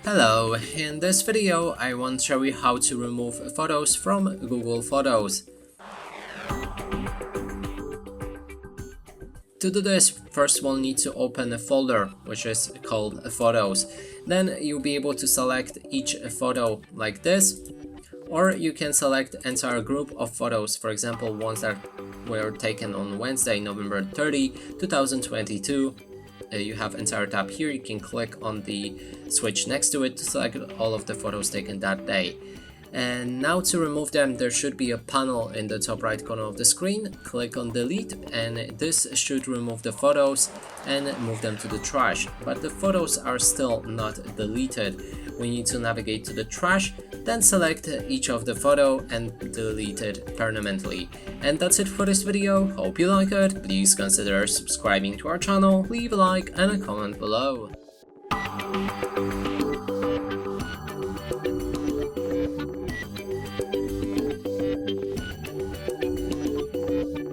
Hello, in this video I want to show you how to remove photos from Google Photos. To do this, first we'll need to open a folder which is called Photos. Then you'll be able to select each photo like this, or you can select entire group of photos, for example ones that were taken on Wednesday, November 30, 2022. You have entire tab here. You can click on the switch next to it to select all of the photos taken that day. And now to remove them, there should be a panel in the top right corner of the screen. Click on delete and this should remove the photos and move them to the trash. But the photos are still not deleted. We need to navigate to the trash, then select each of the photo and delete it permanently. And that's it for this video. Hope you like it. Please consider subscribing to our channel, leave a like and a comment below.